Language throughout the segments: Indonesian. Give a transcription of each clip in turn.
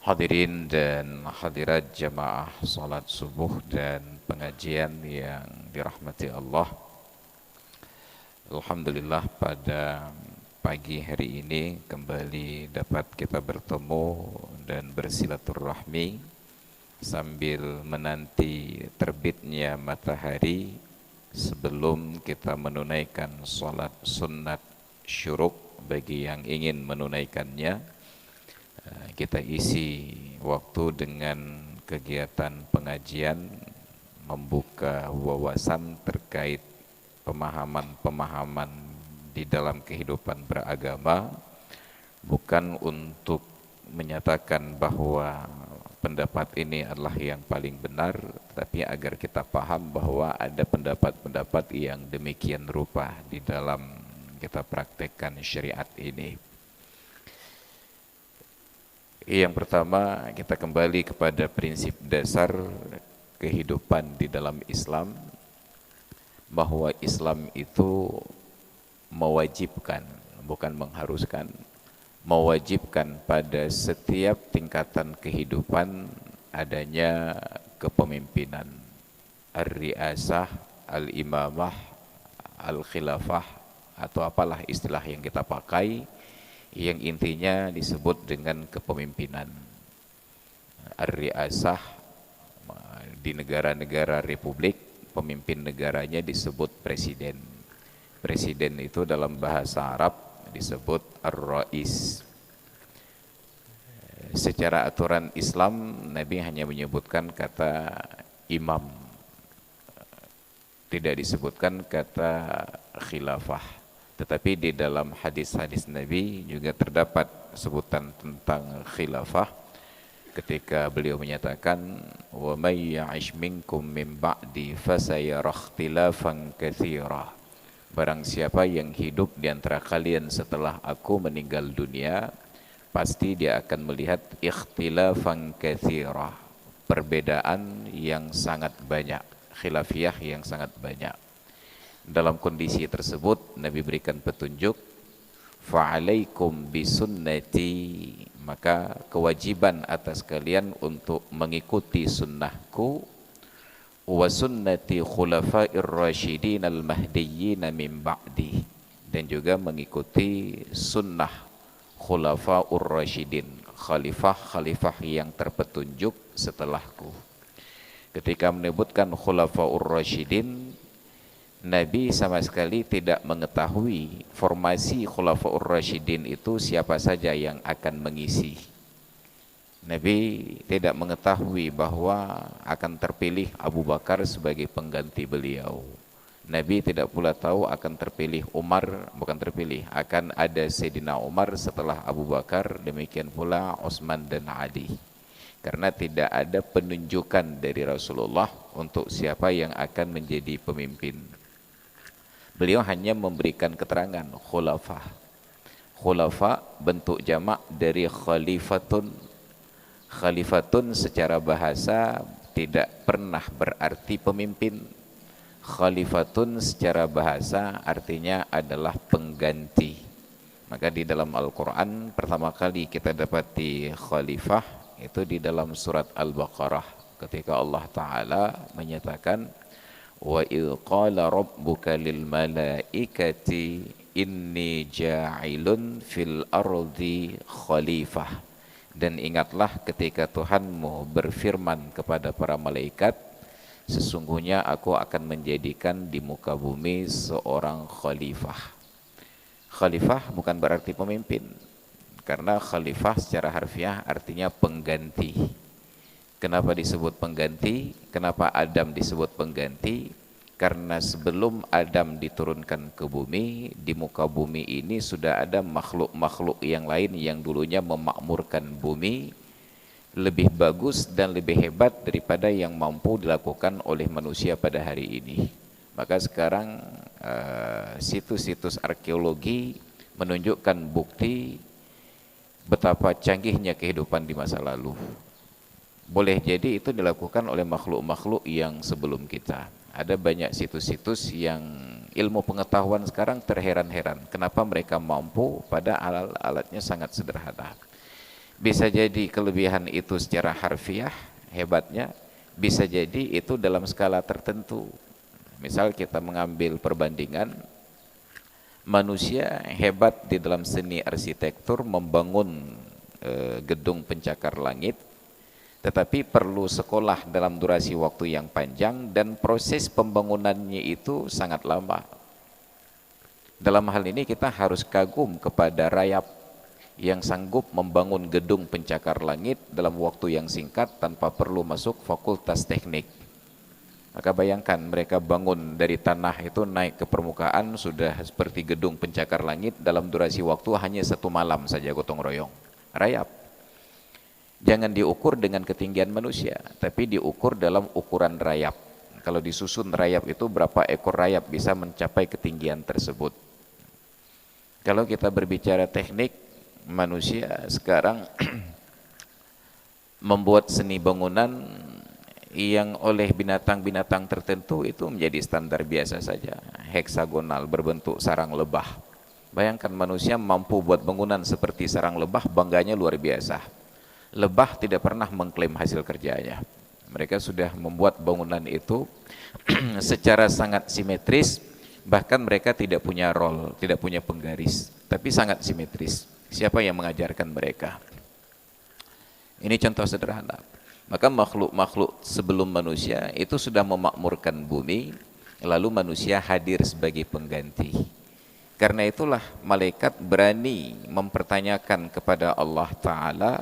Hadirin dan hadirat jamaah salat subuh dan pengajian yang dirahmati Allah. Alhamdulillah pada pagi hari ini kembali dapat kita bertemu dan bersilaturahmi sambil menanti terbitnya matahari sebelum kita menunaikan salat sunnat syuruk bagi yang ingin menunaikannya. Kita isi waktu dengan kegiatan pengajian, membuka wawasan terkait pemahaman-pemahaman di dalam kehidupan beragama, bukan untuk menyatakan bahwa pendapat ini adalah yang paling benar, tapi agar kita paham bahwa ada pendapat-pendapat yang demikian rupa di dalam kita praktekkan syariat ini. Yang pertama, kita kembali kepada prinsip dasar kehidupan di dalam Islam, bahwa Islam itu mewajibkan, bukan mengharuskan, mewajibkan pada setiap tingkatan kehidupan adanya kepemimpinan, ar-riasah, al-imamah, al-khilafah, atau apalah istilah yang kita pakai, yang intinya disebut dengan kepemimpinan. Ar-riasah di negara-negara republik, pemimpin negaranya disebut presiden. Presiden itu dalam bahasa Arab disebut ar-rais. Secara aturan Islam, Nabi hanya menyebutkan kata imam, tidak disebutkan kata khilafah. Tetapi di dalam hadis-hadis Nabi juga terdapat sebutan tentang khilafah ketika beliau menyatakan wa may ya'ish minkum min ba'di fasayara ikhtilafan katsira. Barang siapa yang hidup di antara kalian setelah aku meninggal dunia, pasti dia akan melihat ikhtilafan katsira, perbedaan yang sangat banyak, khilafiyah yang sangat banyak. Dalam kondisi tersebut Nabi berikan petunjuk, fa'alaikum bisunnati, maka kewajiban atas kalian untuk mengikuti sunnahku, wa sunnati khulafair rasyidin al-mahdiyyin min ba'di, dan juga mengikuti sunnah khulafaur rasyidin, khalifah-khalifah yang terpetunjuk setelahku. Ketika menyebutkan khulafaur rasyidin, Nabi sama sekali tidak mengetahui formasi Khulafaur Rasyidin itu siapa saja yang akan mengisi. Nabi tidak mengetahui bahwa akan terpilih Abu Bakar sebagai pengganti beliau. Nabi tidak pula tahu akan terpilih Umar, bukan terpilih, akan ada Sayyidina Umar setelah Abu Bakar, demikian pula Utsman dan Ali. Karena tidak ada penunjukan dari Rasulullah untuk siapa yang akan menjadi pemimpin. Beliau hanya memberikan keterangan khulafah. Khulafa bentuk jamak dari khalifatun. Khalifatun secara bahasa tidak pernah berarti pemimpin. Khalifatun secara bahasa artinya adalah pengganti. Maka di dalam Al-Quran pertama kali kita dapati khalifah itu di dalam surat Al-Baqarah, ketika Allah Ta'ala menyatakan wa idh qala rabbuka lil malaikati inni ja'ilun fil ardi khalifah, dan ingatlah ketika Tuhanmu berfirman kepada para malaikat, sesungguhnya aku akan menjadikan di muka bumi seorang khalifah. Khalifah bukan berarti pemimpin, karena khalifah secara harfiah artinya pengganti. Kenapa disebut pengganti? Kenapa Adam disebut pengganti? Karena sebelum Adam diturunkan ke bumi, di muka bumi ini sudah ada makhluk-makhluk yang lain yang dulunya memakmurkan bumi, lebih bagus dan lebih hebat daripada yang mampu dilakukan oleh manusia pada hari ini. Maka sekarang situs-situs arkeologi menunjukkan bukti betapa canggihnya kehidupan di masa lalu. Boleh jadi itu dilakukan oleh makhluk-makhluk yang sebelum kita. Ada banyak situs-situs yang ilmu pengetahuan sekarang terheran-heran kenapa mereka mampu pada alat-alatnya sangat sederhana. Bisa jadi kelebihan itu secara harfiah, hebatnya, bisa jadi itu dalam skala tertentu. Misal kita mengambil perbandingan, manusia hebat di dalam seni arsitektur membangun gedung pencakar langit, tetapi perlu sekolah dalam durasi waktu yang panjang dan proses pembangunannya itu sangat lama. Dalam hal ini kita harus kagum kepada rayap yang sanggup membangun gedung pencakar langit dalam waktu yang singkat tanpa perlu masuk fakultas teknik. Maka bayangkan mereka bangun dari tanah itu naik ke permukaan sudah seperti gedung pencakar langit dalam durasi waktu hanya 1 malam saja gotong royong. Rayap. Jangan diukur dengan ketinggian manusia, tapi diukur dalam ukuran rayap. Kalau disusun rayap itu berapa ekor rayap bisa mencapai ketinggian tersebut. Kalau kita berbicara teknik, manusia sekarang membuat seni bangunan yang oleh binatang-binatang tertentu itu menjadi standar biasa saja, heksagonal berbentuk sarang lebah. Bayangkan manusia mampu buat bangunan seperti sarang lebah, bangganya luar biasa. Lebah tidak pernah mengklaim hasil kerjanya. Mereka sudah membuat bangunan itu secara sangat simetris, bahkan mereka tidak punya roll, tidak punya penggaris, tapi sangat simetris. Siapa yang mengajarkan mereka? Ini contoh sederhana. Maka makhluk-makhluk sebelum manusia itu sudah memakmurkan bumi, lalu manusia hadir sebagai pengganti. Karena itulah malaikat berani mempertanyakan kepada Allah Ta'ala,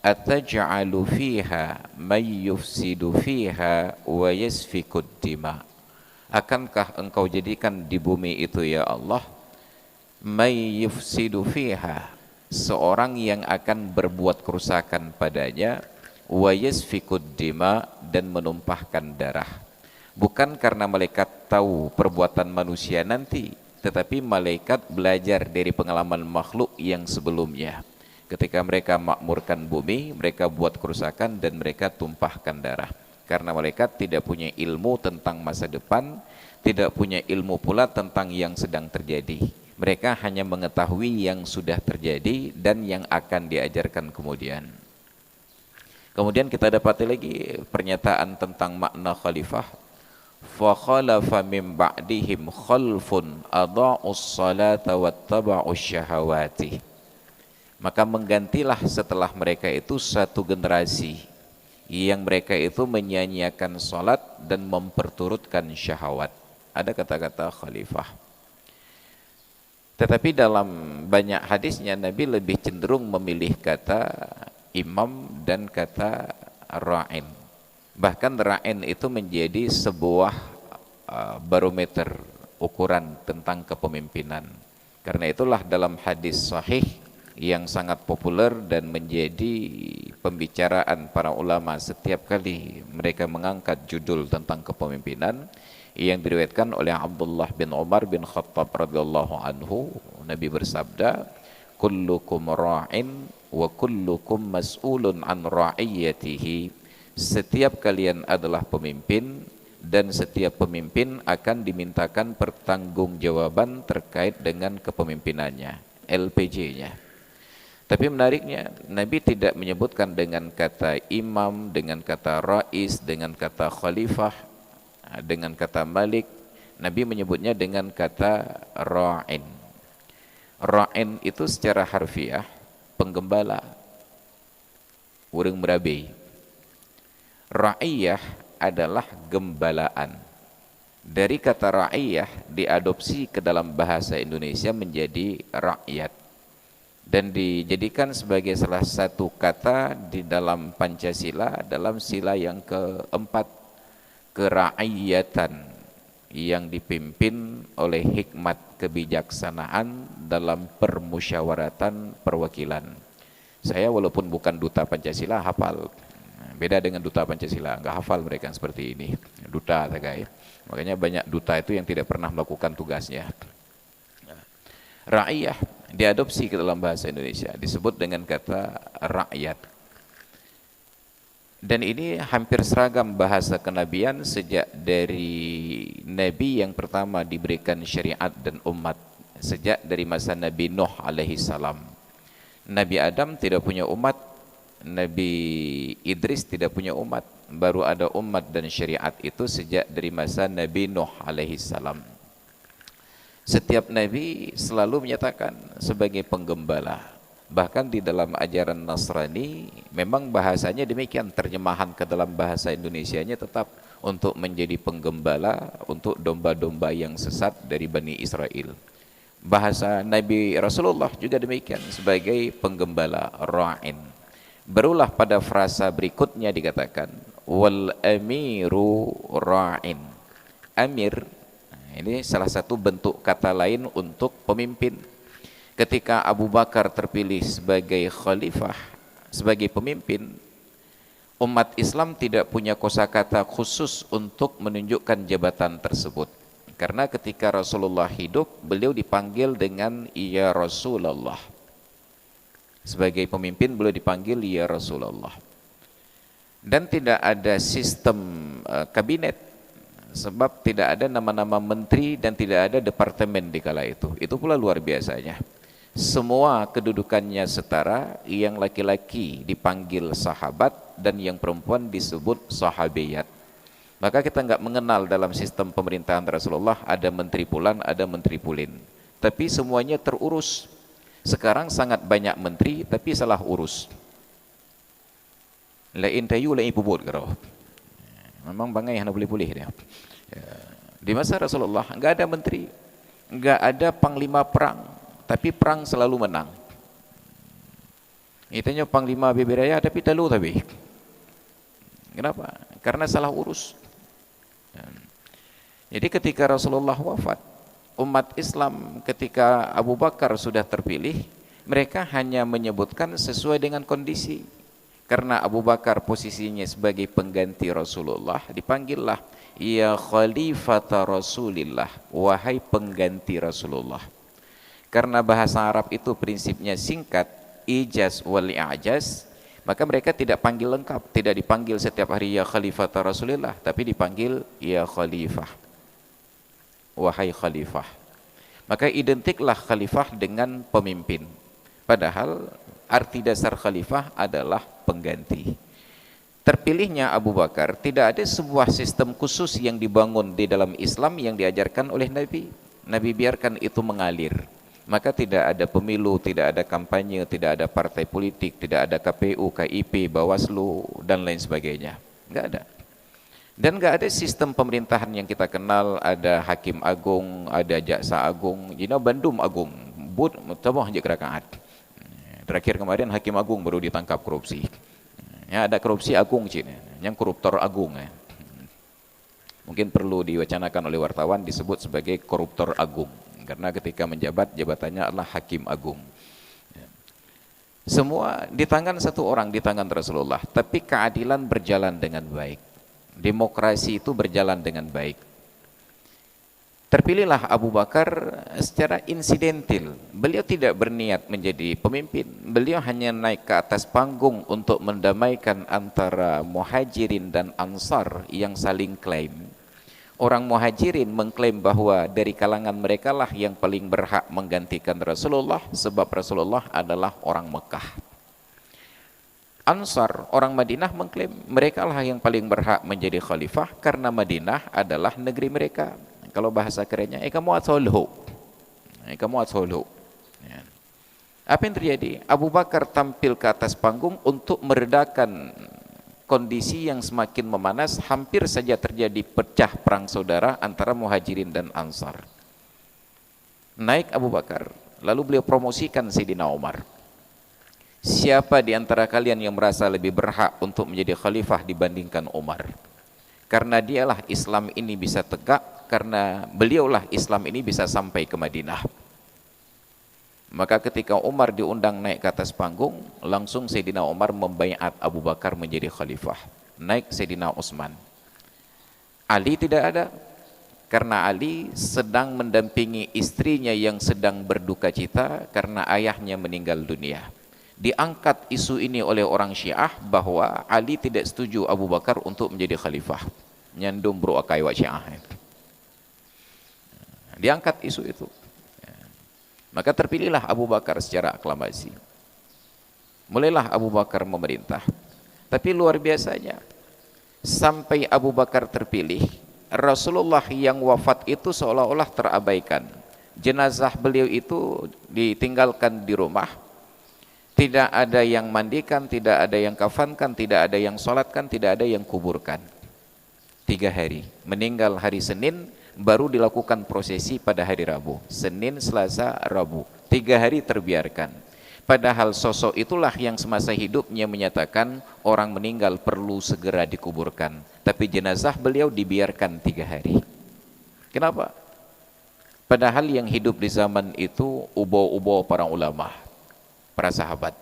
ataj'alu fiha may yufsidu fiha wa yasfikud dima. Akankah engkau jadikan di bumi itu ya Allah, may yufsidu fiha, seorang yang akan berbuat kerusakan padanya, wa yasfikud dima, dan menumpahkan darah. Bukan karena malaikat tahu perbuatan manusia nanti, tetapi malaikat belajar dari pengalaman makhluk yang sebelumnya. Ketika mereka makmurkan bumi, mereka buat kerusakan dan mereka tumpahkan darah. Karena malaikat tidak punya ilmu tentang masa depan, tidak punya ilmu pula tentang yang sedang terjadi. Mereka hanya mengetahui yang sudah terjadi dan yang akan diajarkan kemudian. Kemudian kita dapati lagi pernyataan tentang makna khalifah. Fa khalafa min ba'dihim khalfun adha'us salata wattaba'us syahawati. Maka menggantilah setelah mereka itu satu generasi yang mereka itu menyanyiakan salat dan memperturutkan syahwat. Ada kata-kata khalifah. Tetapi dalam banyak hadisnya Nabi lebih cenderung memilih kata imam dan kata ra'in. Bahkan ra'in itu menjadi sebuah barometer ukuran tentang kepemimpinan. Karena itulah dalam hadis sahih yang sangat populer dan menjadi pembicaraan para ulama setiap kali mereka mengangkat judul tentang kepemimpinan, yang diriwayatkan oleh Abdullah bin Umar bin Khattab radhiyallahu anhu, Nabi bersabda, kullukum ra'in wa kullukum mas'ulun an ra'iyatihi. Setiap kalian adalah pemimpin dan setiap pemimpin akan dimintakan pertanggungjawaban terkait dengan kepemimpinannya, LPJ-nya. Tapi menariknya, Nabi tidak menyebutkan dengan kata imam, dengan kata rais, dengan kata khalifah, dengan kata malik. Nabi menyebutnya dengan kata ra'in. Ra'in itu secara harfiah penggembala, urang merabe. Ra'iyah adalah gembalaan. Dari kata ra'iyah diadopsi ke dalam bahasa Indonesia menjadi rakyat dan dijadikan sebagai salah satu kata di dalam Pancasila dalam sila yang keempat, kerakyatan yang dipimpin oleh hikmat kebijaksanaan dalam permusyawaratan perwakilan. Saya walaupun bukan duta Pancasila hafal. Beda dengan duta Pancasila, enggak hafal mereka seperti ini. Duta tagai. Makanya banyak duta itu yang tidak pernah melakukan tugasnya. Ra'iyah diadopsi ke dalam bahasa Indonesia, disebut dengan kata rakyat. Dan ini hampir seragam bahasa kenabian sejak dari Nabi yang pertama diberikan syariat dan umat, sejak dari masa Nabi Nuh alaihi salam. Nabi Adam tidak punya umat, Nabi Idris tidak punya umat, baru ada umat dan syariat itu sejak dari masa Nabi Nuh alaihi salam. Setiap nabi selalu menyatakan sebagai penggembala. Bahkan di dalam ajaran Nasrani memang bahasanya demikian, terjemahan ke dalam bahasa Indonesianya tetap untuk menjadi penggembala untuk domba-domba yang sesat dari Bani Israel. Bahasa Nabi Rasulullah juga demikian, sebagai penggembala, ra'in. Barulah pada frasa berikutnya dikatakan wal amiru ra'in. Amir ini salah satu bentuk kata lain untuk pemimpin. Ketika Abu Bakar terpilih sebagai khalifah, sebagai pemimpin, umat Islam tidak punya kosakata khusus untuk menunjukkan jabatan tersebut. Karena ketika Rasulullah hidup, beliau dipanggil dengan ya Rasulullah. Sebagai pemimpin beliau dipanggil ya Rasulullah. Dan tidak ada sistem kabinet, sebab tidak ada nama-nama menteri dan tidak ada departemen di kala itu. Itu pula luar biasanya. Semua kedudukannya setara, yang laki-laki dipanggil sahabat dan yang perempuan disebut sahabiyat. Maka kita enggak mengenal dalam sistem pemerintahan Rasulullah ada menteri pulan, ada menteri pulin. Tapi semuanya terurus. Sekarang sangat banyak menteri tapi salah urus. Lain tayu lain bubut karo. Memang bangai yang boleh pulih dia. Di masa Rasulullah enggak ada menteri, enggak ada panglima perang, tapi perang selalu menang. Itanya panglima beberaya tapi talu tapi. Kenapa? Karena salah urus. Jadi ketika Rasulullah wafat, umat Islam ketika Abu Bakar sudah terpilih, mereka hanya menyebutkan sesuai dengan kondisi. Karena Abu Bakar posisinya sebagai pengganti Rasulullah, dipanggillah ya khalifata Rasulillah, wahai pengganti Rasulullah. Karena bahasa Arab itu prinsipnya singkat, ijaz wal i'jaz, maka mereka tidak panggil lengkap, tidak dipanggil setiap hari ya khalifata Rasulillah, tapi dipanggil ya khalifah, wahai khalifah. Maka identiklah khalifah dengan pemimpin. Padahal arti dasar khalifah adalah pengganti. Terpilihnya Abu Bakar tidak ada sebuah sistem khusus yang dibangun di dalam Islam yang diajarkan oleh Nabi. Nabi biarkan itu mengalir. Maka tidak ada pemilu, tidak ada kampanye, tidak ada partai politik, tidak ada KPU, KIP, Bawaslu dan lain sebagainya. Enggak ada. Dan enggak ada sistem pemerintahan yang kita kenal, ada hakim agung, ada jaksa agung, jina Bandung agung, bud tabah je kerakaat. Terakhir kemarin hakim agung baru ditangkap korupsi. Ya, ada korupsi agung Cina, yang koruptor agung. Mungkin perlu diwacanakan oleh wartawan disebut sebagai koruptor agung, karena ketika menjabat jabatannya adalah hakim agung. Semua di tangan satu orang, di tangan Rasulullah, tapi keadilan berjalan dengan baik. Demokrasi itu berjalan dengan baik. Terpilihlah Abu Bakar secara insidentil. Beliau tidak berniat menjadi pemimpin. Beliau hanya naik ke atas panggung untuk mendamaikan antara Muhajirin dan Ansar yang saling klaim. Orang Muhajirin mengklaim bahwa dari kalangan mereka lah yang paling berhak menggantikan Rasulullah, sebab Rasulullah adalah orang Mekah. Ansar, orang Madinah mengklaim mereka lah yang paling berhak menjadi khalifah karena Madinah adalah negeri mereka. Kalau bahasa kerennya, kamu atsolhu. Kamu atsolhu. Ya. Apa yang terjadi? Abu Bakar tampil ke atas panggung untuk meredakan kondisi yang semakin memanas, hampir saja terjadi pecah perang saudara antara Muhajirin dan Ansar. Naik Abu Bakar, lalu beliau promosikan Sayyidina Umar. Siapa di antara kalian yang merasa lebih berhak untuk menjadi khalifah dibandingkan Umar? Karena dialah Islam ini bisa tegak, karena beliaulah Islam ini bisa sampai ke Madinah. Maka ketika Umar diundang naik ke atas panggung, langsung Sayyidina Umar membaiat Abu Bakar menjadi khalifah. Naik Sayyidina Utsman. Ali tidak ada, karena Ali sedang mendampingi istrinya yang sedang berduka cita karena ayahnya meninggal dunia. Diangkat isu ini oleh orang Syiah bahwa Ali tidak setuju Abu Bakar untuk menjadi khalifah. Nyandung bro akai wa Syiah. Diangkat isu itu. Maka terpilihlah Abu Bakar secara aklamasi. Mulailah Abu Bakar memerintah. Tapi luar biasanya, sampai Abu Bakar terpilih, Rasulullah yang wafat itu seolah-olah terabaikan. Jenazah beliau itu ditinggalkan di rumah, tidak ada yang mandikan, tidak ada yang kafankan, tidak ada yang sholatkan, tidak ada yang kuburkan. 3 hari, meninggal hari Senin, baru dilakukan prosesi pada hari Rabu. Senin, Selasa, Rabu, 3 hari terbiarkan. Padahal sosok itulah yang semasa hidupnya menyatakan orang meninggal perlu segera dikuburkan, tapi jenazah beliau dibiarkan 3 hari. Kenapa? Padahal yang hidup di zaman itu ubo-ubo para ulama, para sahabat.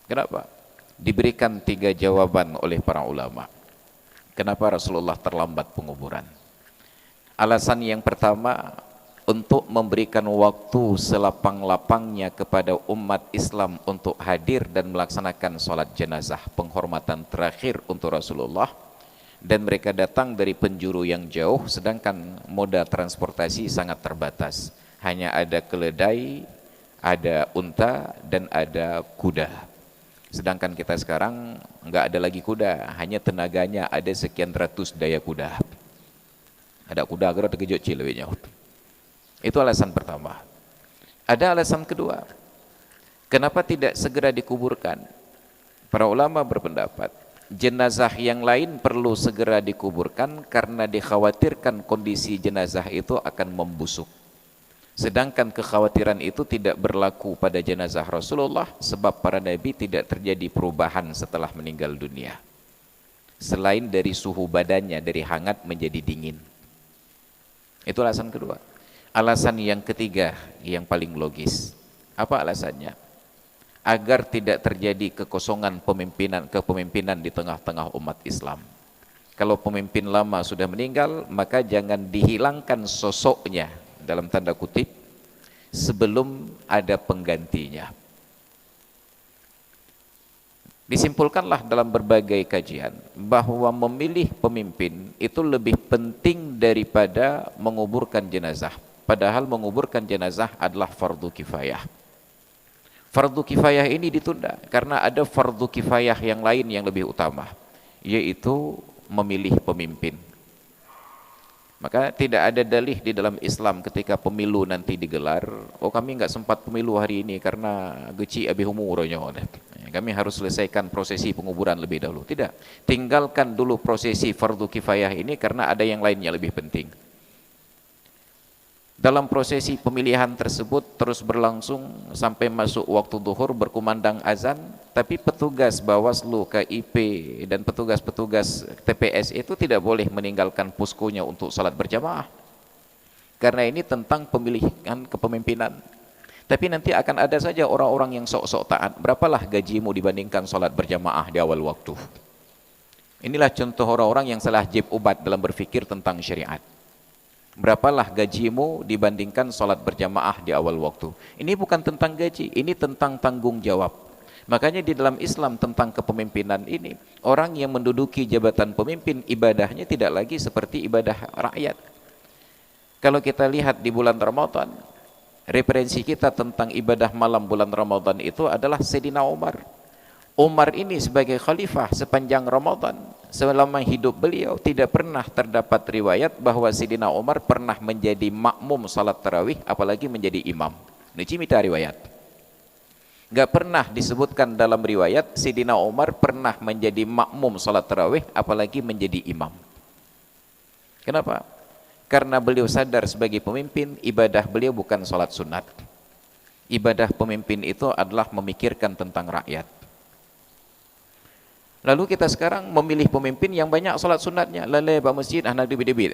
Kenapa? Diberikan 3 jawaban oleh para ulama. Kenapa Rasulullah terlambat penguburan? Alasan yang pertama, untuk memberikan waktu selapang-lapangnya kepada umat Islam untuk hadir dan melaksanakan sholat jenazah, penghormatan terakhir untuk Rasulullah. Dan mereka datang dari penjuru yang jauh, sedangkan moda transportasi sangat terbatas. Hanya ada keledai, ada unta, dan ada kuda. Sedangkan kita sekarang enggak ada lagi kuda, hanya tenaganya ada sekian ratus daya kuda. Ada kuda agar terkejut cilewenya. Itu alasan pertama. Ada alasan kedua. Kenapa tidak segera dikuburkan? Para ulama berpendapat, jenazah yang lain perlu segera dikuburkan karena dikhawatirkan kondisi jenazah itu akan membusuk. Sedangkan kekhawatiran itu tidak berlaku pada jenazah Rasulullah, sebab para nabi tidak terjadi perubahan setelah meninggal dunia. Selain dari suhu badannya dari hangat menjadi dingin. Itu alasan kedua. Alasan yang ketiga yang paling logis. Apa alasannya? Agar tidak terjadi kekosongan kepemimpinan di tengah-tengah umat Islam. Kalau pemimpin lama sudah meninggal, maka jangan dihilangkan sosoknya dalam tanda kutip sebelum ada penggantinya. Disimpulkanlah dalam berbagai kajian bahwa memilih pemimpin itu lebih penting daripada menguburkan jenazah. Padahal menguburkan jenazah adalah fardu kifayah. Fardu kifayah ini ditunda karena ada fardu kifayah yang lain yang lebih utama, yaitu memilih pemimpin. Maka tidak ada dalih di dalam Islam ketika pemilu nanti digelar, oh kami enggak sempat pemilu hari ini karena geci abi humurnya. Kami harus selesaikan prosesi penguburan lebih dahulu. Tidak, tinggalkan dulu prosesi fardu kifayah ini karena ada yang lainnya lebih penting. Dalam prosesi pemilihan tersebut terus berlangsung sampai masuk waktu zuhur, berkumandang azan, tapi petugas Bawaslu, KIP dan petugas-petugas TPS itu tidak boleh meninggalkan poskonya untuk salat berjamaah. Karena ini tentang pemilihan kepemimpinan. Tapi nanti akan ada saja orang-orang yang sok-sok taat. Berapalah gajimu dibandingkan salat berjamaah di awal waktu? Inilah contoh orang-orang yang salah jib ubat dalam berfikir tentang syariat. Berapalah gajimu dibandingkan sholat berjamaah di awal waktu? Ini bukan tentang gaji, ini tentang tanggung jawab. Makanya di dalam Islam tentang kepemimpinan ini, orang yang menduduki jabatan pemimpin, ibadahnya tidak lagi seperti ibadah rakyat. Kalau kita lihat di bulan Ramadan, referensi kita tentang ibadah malam bulan Ramadan itu adalah Sayyidina Umar. Umar ini sebagai khalifah sepanjang Ramadan, selama hidup beliau tidak pernah terdapat riwayat bahwa Sayyidina Umar pernah menjadi makmum salat tarawih, apalagi menjadi imam. Ini cimita riwayat. Gak pernah disebutkan dalam riwayat Sayyidina Umar pernah menjadi makmum salat tarawih, apalagi menjadi imam. Kenapa? Karena beliau sadar sebagai pemimpin, ibadah beliau bukan salat sunat. Ibadah pemimpin itu adalah memikirkan tentang rakyat. Lalu kita sekarang memilih pemimpin yang banyak salat sunatnya, lalai ba masjid anak debit-debit.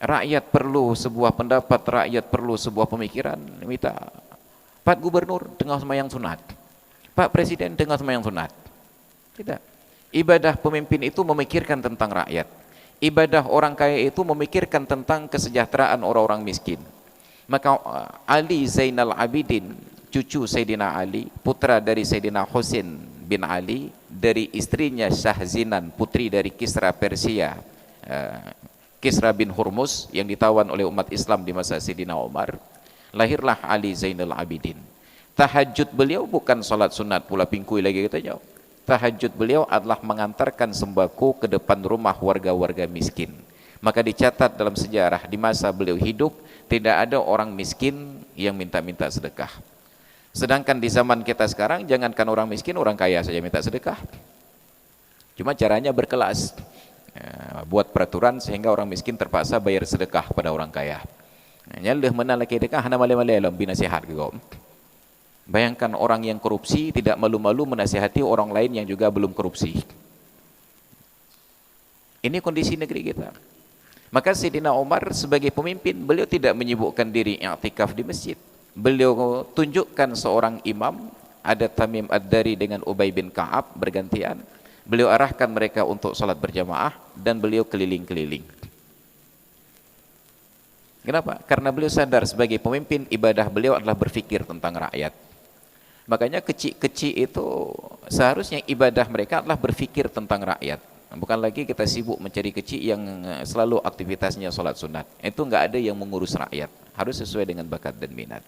Rakyat perlu sebuah pendapat, rakyat perlu sebuah pemikiran. Minta Pak Gubernur tengah sembahyang sunat, Pak Presiden tengah sembahyang sunat. Tidak. Ibadah pemimpin itu memikirkan tentang rakyat. Ibadah orang kaya itu memikirkan tentang kesejahteraan orang-orang miskin. Maka Ali Zainal Abidin, cucu Sayyidina Ali, putra dari Sayyidina Husain bin Ali, dari istrinya Syahzinan, putri dari Kisra Persia, Kisra bin Hurmuz yang ditawan oleh umat Islam di masa Sayyidina Umar, lahirlah Ali Zainal Abidin. Tahajud beliau bukan salat sunat pula pingkui lagi katanya. Tahajud beliau adalah mengantarkan sembako ke depan rumah warga-warga miskin. Maka dicatat dalam sejarah di masa beliau hidup tidak ada orang miskin yang minta-minta sedekah. Sedangkan di zaman kita sekarang jangankan orang miskin, orang kaya saja minta sedekah. Cuma caranya berkelas. Buat peraturan sehingga orang miskin terpaksa bayar sedekah pada orang kaya. Nyalih mana laki dekah hana malai-malai dalam binasihat ke kau. Bayangkan orang yang korupsi tidak malu-malu menasihati orang lain yang juga belum korupsi. Ini kondisi negeri kita. Maka Sayyidina Umar sebagai pemimpin, beliau tidak menyibukkan diri i'tikaf di masjid. Beliau tunjukkan seorang imam, ada Tamim Ad-Dari dengan Ubay bin Ka'ab bergantian. Beliau arahkan mereka untuk salat berjamaah dan beliau keliling-keliling. Kenapa? Karena beliau sadar sebagai pemimpin, ibadah beliau adalah berfikir tentang rakyat. Makanya kecil-kecil itu seharusnya ibadah mereka adalah berfikir tentang rakyat. Bukan lagi kita sibuk mencari kecil yang selalu aktivitasnya sholat sunat. Itu enggak ada yang mengurus rakyat. Harus sesuai dengan bakat dan minat.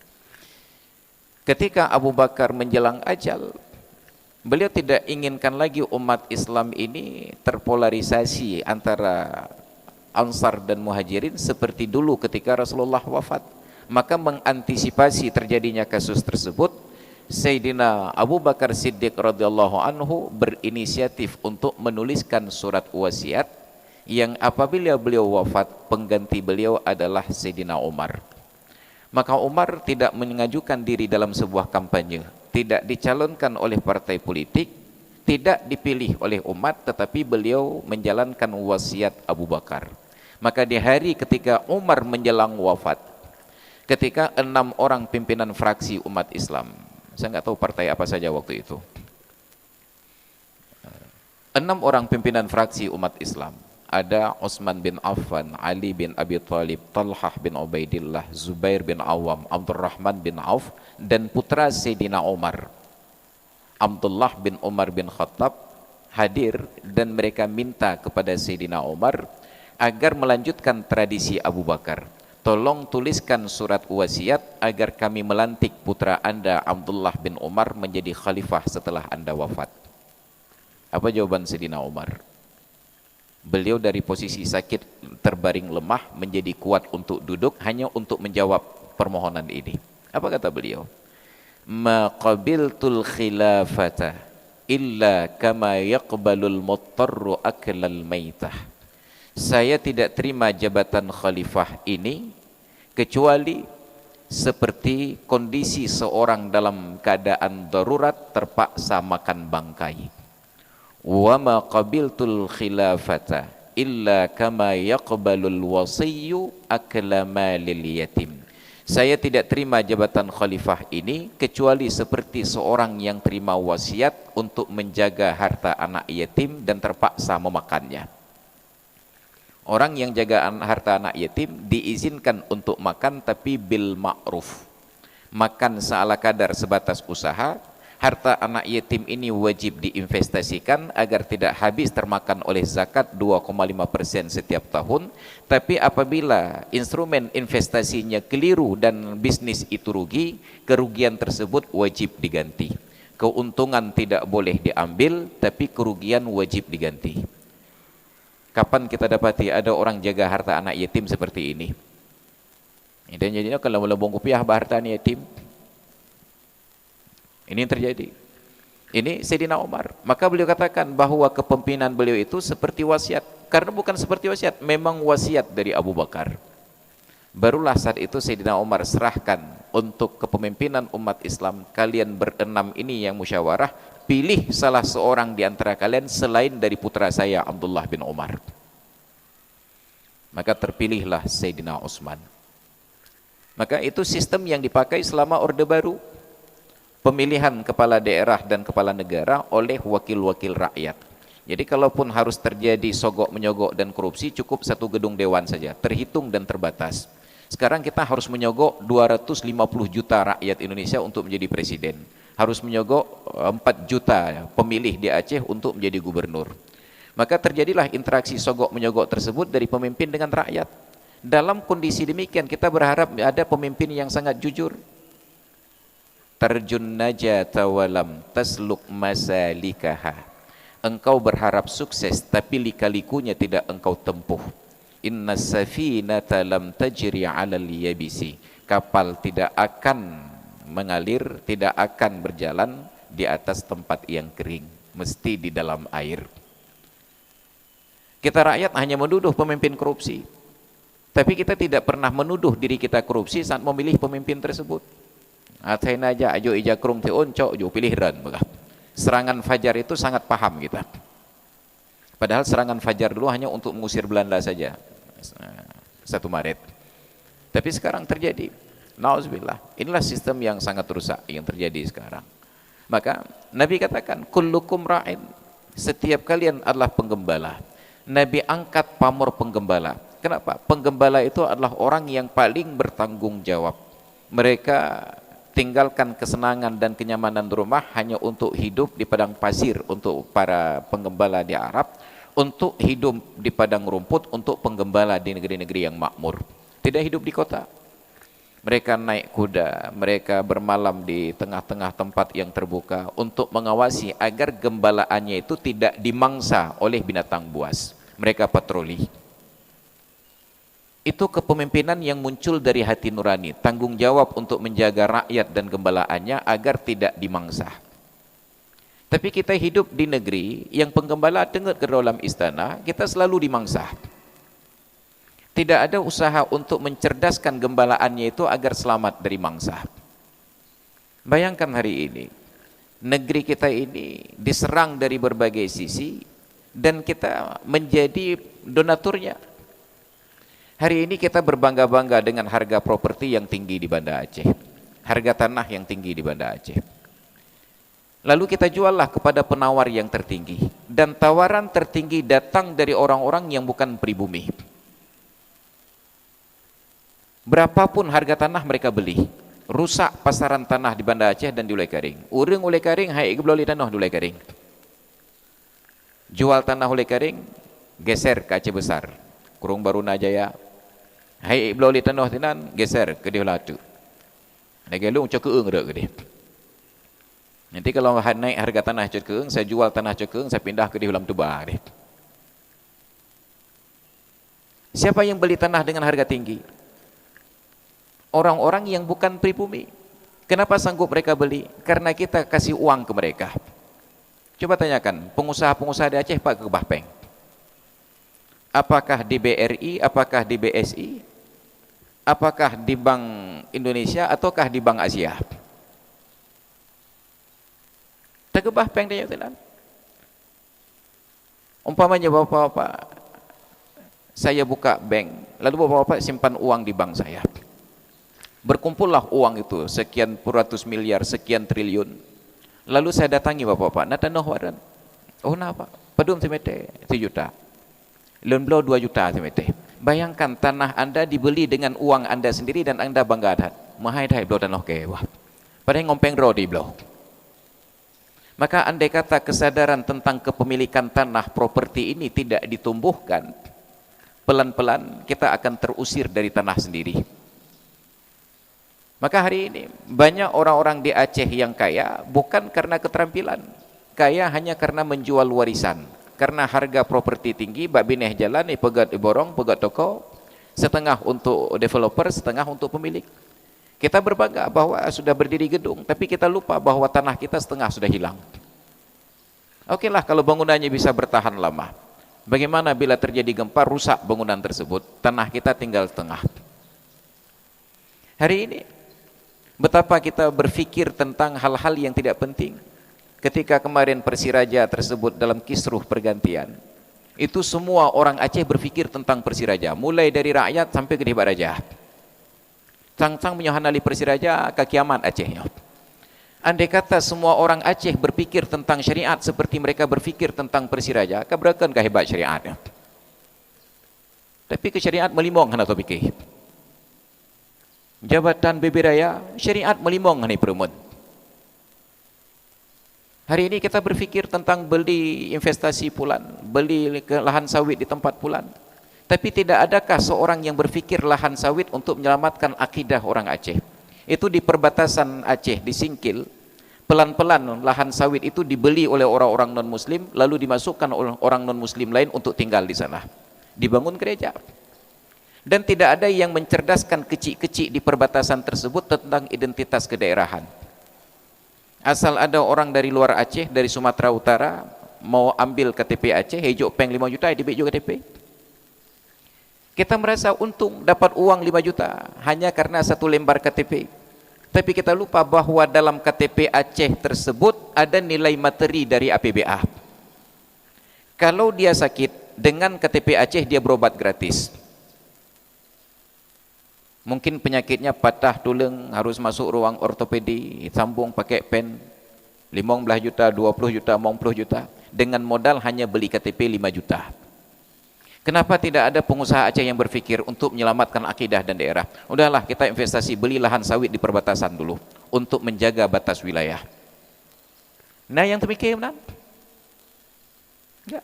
Ketika Abu Bakar menjelang ajal, beliau tidak inginkan lagi umat Islam ini terpolarisasi antara Ansar dan Muhajirin seperti dulu ketika Rasulullah wafat. Maka mengantisipasi terjadinya kasus tersebut, Sayyidina Abu Bakar Siddiq radhiyallahu anhu berinisiatif untuk menuliskan surat wasiat yang apabila beliau wafat, pengganti beliau adalah Sayyidina Umar. Maka Umar tidak mengajukan diri dalam sebuah kampanye, tidak dicalonkan oleh partai politik, tidak dipilih oleh umat, tetapi beliau menjalankan wasiat Abu Bakar. Maka di hari ketika Umar menjelang wafat, ketika 6 orang pimpinan fraksi umat Islam, saya nggak tahu partai apa saja waktu itu, 6 orang pimpinan fraksi umat Islam, ada Utsman bin Affan, Ali bin Abi Thalib, Talhah bin Ubaidillah, Zubair bin Awam, Abdurrahman bin Auf, dan putra Sayyidina Umar, Abdullah bin Umar bin Khattab hadir, dan mereka minta kepada Sayyidina Umar agar melanjutkan tradisi Abu Bakar. Tolong tuliskan surat wasiat agar kami melantik putra anda Abdullah bin Umar menjadi khalifah setelah anda wafat. Apa jawaban Sayyidina Umar? Beliau dari posisi sakit terbaring lemah menjadi kuat untuk duduk hanya untuk menjawab permohonan ini. Apa kata beliau? Ma qabiltul khilafata illa kama yaqbalul muttarru aklal maitah. Saya tidak terima jabatan khalifah ini kecuali seperti kondisi seorang dalam keadaan darurat terpaksa makan bangkai. Wa ma qabiltul khilafata illa kama yaqbalul wasiyyu akla malil yatim. Saya tidak terima jabatan khalifah ini kecuali seperti seorang yang terima wasiat untuk menjaga harta anak yatim dan terpaksa memakannya. Orang yang jaga harta anak yatim diizinkan untuk makan, tapi bil ma'ruf, makan seala kadar sebatas usaha. Harta anak yatim ini wajib diinvestasikan agar tidak habis termakan oleh zakat 2,5% setiap tahun. Tapi apabila instrumen investasinya keliru dan bisnis itu rugi, kerugian tersebut wajib diganti. Keuntungan tidak boleh diambil, tapi kerugian wajib diganti. Kapan kita dapati ada orang jaga harta anak yatim seperti ini? Dan jadinya kalau melembung kupiah harta anak yatim, ini yang terjadi. Ini Sayyidina Umar. Maka beliau katakan bahwa kepemimpinan beliau itu seperti wasiat. Karena bukan seperti wasiat, memang wasiat dari Abu Bakar. Barulah saat itu Sayyidina Umar serahkan untuk kepemimpinan umat Islam, kalian berenam ini yang musyawarah, pilih salah seorang di antara kalian selain dari putra saya Abdullah bin Umar. Maka terpilihlah Sayyidina Utsman. Maka itu sistem yang dipakai selama Orde Baru. Pemilihan kepala daerah dan kepala negara oleh wakil-wakil rakyat. Jadi kalaupun harus terjadi sogok menyogok dan korupsi, cukup satu gedung dewan saja, terhitung dan terbatas. Sekarang kita harus menyogok 250 juta rakyat Indonesia untuk menjadi presiden. Harus menyogok 4 juta pemilih di Aceh untuk menjadi gubernur. Maka terjadilah interaksi sogok menyogok tersebut dari pemimpin dengan rakyat. Dalam kondisi demikian kita berharap ada pemimpin yang sangat jujur. tarjun najata walam tasluk masalikaha. Engkau berharap sukses tapi lika-likunya tidak engkau tempuh. Inna safinata lam tajri 'alal yabisi. Kapal tidak akan mengalir, tidak akan berjalan di atas tempat yang kering, mesti di dalam air. Kita rakyat hanya menuduh pemimpin korupsi, tapi kita tidak pernah menuduh diri kita korupsi saat memilih pemimpin tersebut. Atain aja ajo ija krung te oncok jo pilih ran. Serangan Fajar itu sangat paham kita. Padahal serangan Fajar dulu hanya untuk mengusir Belanda saja, 1 Maret. Tapi sekarang terjadi. Nauzubillah. Inilah sistem yang sangat rusak yang terjadi sekarang. Maka Nabi katakan kullukum ra'in, setiap kalian adalah penggembala. Nabi angkat pamor penggembala. Kenapa? Penggembala itu adalah orang yang paling bertanggung jawab. Mereka tinggalkan kesenangan dan kenyamanan di rumah hanya untuk hidup di padang pasir untuk para penggembala di Arab, untuk hidup di padang rumput untuk penggembala di negeri-negeri yang makmur. Tidak hidup di kota. Mereka naik kuda, mereka bermalam di tengah-tengah tempat yang terbuka untuk mengawasi agar gembalaannya itu tidak dimangsa oleh binatang buas. Mereka patroli. Itu kepemimpinan yang muncul dari hati nurani, tanggung jawab untuk menjaga rakyat dan gembalaannya agar tidak dimangsa. Tapi kita hidup di negeri yang penggembala dengar ke dalam istana, kita selalu dimangsa. Tidak ada usaha untuk mencerdaskan gembalaannya itu agar selamat dari mangsa. Bayangkan hari ini, negeri kita ini diserang dari berbagai sisi dan kita menjadi donaturnya. Hari ini kita berbangga-bangga dengan harga properti yang tinggi di Banda Aceh, harga tanah yang tinggi di Banda Aceh. Lalu kita juallah kepada penawar yang tertinggi, dan tawaran tertinggi datang dari orang-orang yang bukan pribumi. Berapapun harga tanah mereka beli, rusak pasaran tanah di Banda Aceh dan di Ulai Karing. Urang Ulai Karing hai igbeloli tanah di Ulai Karing. Jual tanah Ulai Karing, geser ke Aceh Besar. Kurung Barunajaya. Hai igbeloli tanah tinan, geser ke Diolatu. Negelung cok keung rek ke dia. Nanti kalau naik harga tanah cok keung, saya jual tanah cok keung, saya pindah ke di Ulam Tuba. Siapa yang beli tanah dengan harga tinggi? Orang-orang yang bukan pribumi. Kenapa sanggup mereka beli? Karena kita kasih uang ke mereka. Coba tanyakan, pengusaha-pengusaha di Aceh Pak ke Bahpeng. Apakah di BRI, apakah di BSI, apakah di Bank Indonesia, ataukah di Bank Asia? Tak ke Bahpeng dia tenan. Umpamanya bapak-bapak, saya buka bank, lalu bapak-bapak simpan uang di bank saya. Berkumpullah uang itu sekian ratus miliar, sekian triliun. Lalu saya datangi bapak-bapak, nata noh waran. Oh napa? Padum semete 1 juta. Loan blow 2 juta semete. Bayangkan tanah Anda dibeli dengan uang Anda sendiri dan Anda bangga adat. Mahai dai blow tanah ke wah. Padahal ngompeng ro di blow. Maka andai kata kesadaran tentang kepemilikan tanah properti ini tidak ditumbuhkan, pelan-pelan kita akan terusir dari tanah sendiri. Maka hari ini banyak orang-orang di Aceh yang kaya bukan karena keterampilan, kaya hanya karena menjual warisan. Karena harga properti tinggi, bak bineh jalan, pegat borong, pegat toko, setengah untuk developer, setengah untuk pemilik. Kita berbangga bahwa sudah berdiri gedung, tapi kita lupa bahwa tanah kita setengah sudah hilang. Okelah kalau bangunannya bisa bertahan lama. Bagaimana bila terjadi gempa rusak bangunan tersebut, tanah kita tinggal setengah. Hari ini betapa kita berfikir tentang hal-hal yang tidak penting. Ketika kemarin Persiraja tersebut dalam kisruh pergantian, itu semua orang Aceh berfikir tentang Persiraja, mulai dari rakyat sampai ke Debat Raja. Cang-cang menyohanali Persiraja ke kiamat Aceh. Andai kata semua orang Aceh berfikir tentang syariat seperti mereka berfikir tentang Persiraja, keberatan kehebat syariatnya. Tapi ke syariat melimong hana topik. Jabatan BB Raya, syariat melimong hana perumut. Hari ini kita berfikir tentang beli investasi pulan, beli lahan sawit di tempat pulan. Tapi tidak adakah seorang yang berfikir lahan sawit untuk menyelamatkan akidah orang Aceh? Itu di perbatasan Aceh, di Singkil, pelan-pelan lahan sawit itu dibeli oleh orang-orang non-muslim, lalu dimasukkan oleh orang non-muslim lain untuk tinggal di sana. Dibangun gereja. Dan tidak ada yang mencerdaskan kecil-kecil di perbatasan tersebut tentang identitas kedaerahan. Asal ada orang dari luar Aceh, dari Sumatera Utara, mau ambil KTP Aceh, hijau peng 5 juta, dibeli juga KTP. Kita merasa untung dapat uang 5 juta hanya karena satu lembar KTP. Tapi kita lupa bahwa dalam KTP Aceh tersebut ada nilai materi dari APBA. Kalau dia sakit, dengan KTP Aceh dia berobat gratis. Mungkin penyakitnya patah tulang, harus masuk ruang ortopedi, sambung pakai pen 15 juta, 20 juta, 50 juta, dengan modal hanya beli KTP 5 juta. Kenapa tidak ada pengusaha Aceh yang berpikir untuk menyelamatkan akidah dan daerah? Udahlah, kita investasi, beli lahan sawit di perbatasan dulu untuk menjaga batas wilayah. Nah, yang demikian, ya.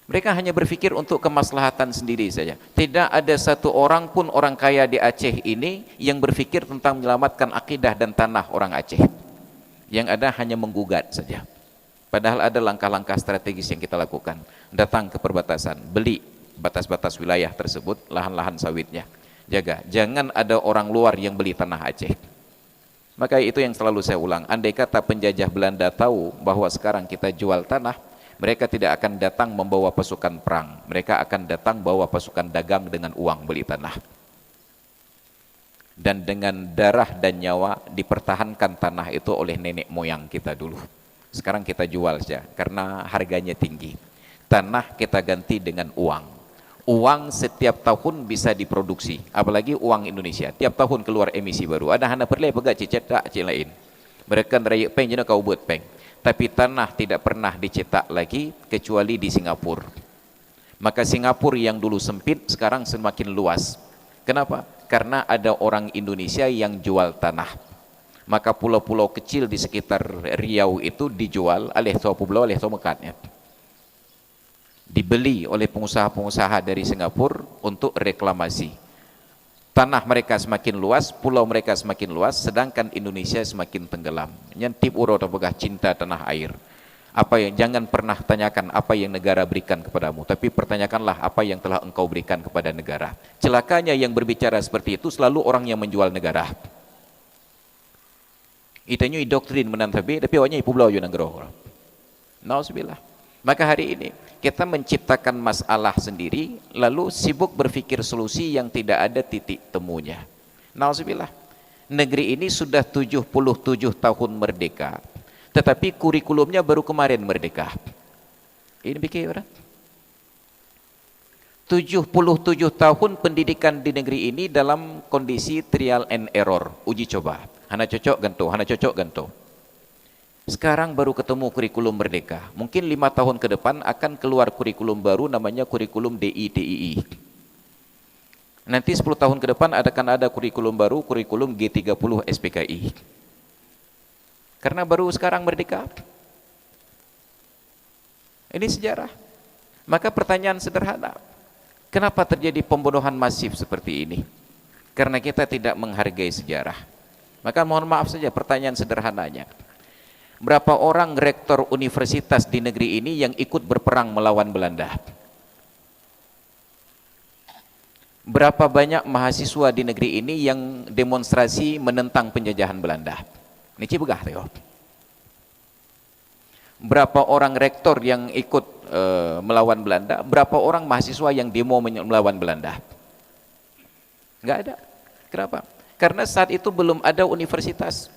Mereka hanya berpikir untuk kemaslahatan sendiri saja. Tidak ada satu orang pun orang kaya di Aceh ini yang berpikir tentang menyelamatkan akidah dan tanah orang Aceh. Yang ada hanya menggugat saja. Padahal ada langkah-langkah strategis yang kita lakukan. Datang ke perbatasan, beli batas-batas wilayah tersebut, lahan-lahan sawitnya. Jaga, jangan ada orang luar yang beli tanah Aceh. Maka itu yang selalu saya ulang. Andai kata penjajah Belanda tahu bahwa sekarang kita jual tanah, mereka tidak akan datang membawa pasukan perang. Mereka akan datang bawa pasukan dagang dengan uang beli tanah. Dan dengan darah dan nyawa dipertahankan tanah itu oleh nenek moyang kita dulu. Sekarang kita jual saja karena harganya tinggi. Tanah kita ganti dengan uang. Uang setiap tahun bisa diproduksi, apalagi uang Indonesia. Tiap tahun keluar emisi baru. Ada hana perlai pegat cetak lain. Mereka rakyat peng jena kau buat peng. Tapi tanah tidak pernah dicetak lagi kecuali di Singapura. Maka Singapura yang dulu sempit sekarang semakin luas. Kenapa? Karena ada orang Indonesia yang jual tanah. Maka pulau-pulau kecil di sekitar Riau itu dijual oleh suatu pulau, oleh suatu mekatnya. Dibeli oleh pengusaha-pengusaha dari Singapura untuk reklamasi. Tanah mereka semakin luas, pulau mereka semakin luas, sedangkan Indonesia semakin tenggelam. Nyantip uro tapagah cinta tanah air. Apa yang jangan pernah tanyakan apa yang negara berikan kepadamu, tapi pertanyakanlah apa yang telah engkau berikan kepada negara. Celakanya yang berbicara seperti itu selalu orang yang menjual negara. Itanya doktrin menantabi, tapi awalnya ibu belau yang nggero. Nauzubillah. Maka hari ini kita menciptakan masalah sendiri, lalu sibuk berpikir solusi yang tidak ada titik temunya. Nauzubillah. Negeri ini sudah 77 tahun merdeka, tetapi kurikulumnya baru kemarin merdeka. Ini bikin orang 77 tahun pendidikan di negeri ini dalam kondisi trial and error, uji coba. Hana cocok ganto, hana cocok ganto. Sekarang baru ketemu kurikulum merdeka. Mungkin 5 tahun ke depan akan keluar kurikulum baru namanya kurikulum DI-DII. Nanti 10 tahun ke depan akan ada kurikulum baru, kurikulum G30 SPKI. Karena baru sekarang merdeka. Ini sejarah. Maka pertanyaan sederhana, kenapa terjadi pembunuhan masif seperti ini? Karena kita tidak menghargai sejarah. Maka mohon maaf saja pertanyaan sederhananya. Berapa orang rektor universitas di negeri ini yang ikut berperang melawan Belanda? Berapa banyak mahasiswa di negeri ini yang demonstrasi menentang penjajahan Belanda? Ini cibegah teo. Berapa orang rektor yang ikut melawan Belanda? Berapa orang mahasiswa yang demo melawan Belanda? Enggak ada. Kenapa? Karena saat itu belum ada universitas.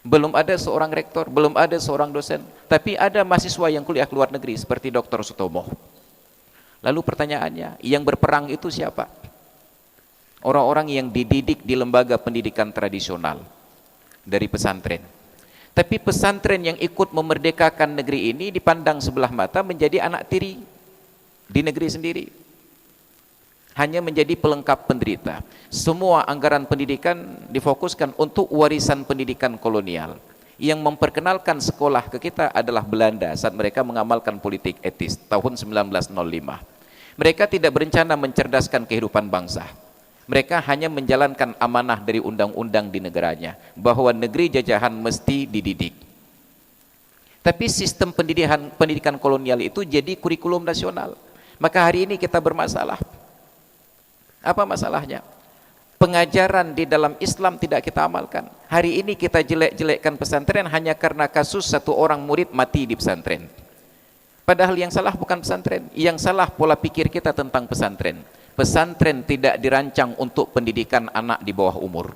Belum ada seorang rektor, belum ada seorang dosen, tapi ada mahasiswa yang kuliah ke luar negeri seperti Dr. Sutomo. Lalu pertanyaannya, yang berperang itu siapa? Orang-orang yang dididik di lembaga pendidikan tradisional dari pesantren. Tapi pesantren yang ikut memerdekakan negeri ini dipandang sebelah mata menjadi anak tiri di negeri sendiri. Hanya menjadi pelengkap penderita. Semua anggaran pendidikan difokuskan untuk warisan pendidikan kolonial. Yang memperkenalkan sekolah ke kita adalah Belanda saat mereka mengamalkan politik etis tahun 1905. Mereka tidak berencana mencerdaskan kehidupan bangsa. Mereka hanya menjalankan amanah dari undang-undang di negaranya, bahwa negeri jajahan mesti dididik. Tapi sistem pendidikan kolonial itu jadi kurikulum nasional. Maka hari ini kita bermasalah. Apa masalahnya? Pengajaran di dalam Islam tidak kita amalkan. Hari ini kita jelek-jelekkan pesantren hanya karena kasus satu orang murid mati di pesantren. Padahal yang salah bukan pesantren, yang salah pola pikir kita tentang pesantren. Pesantren tidak dirancang untuk pendidikan anak di bawah umur.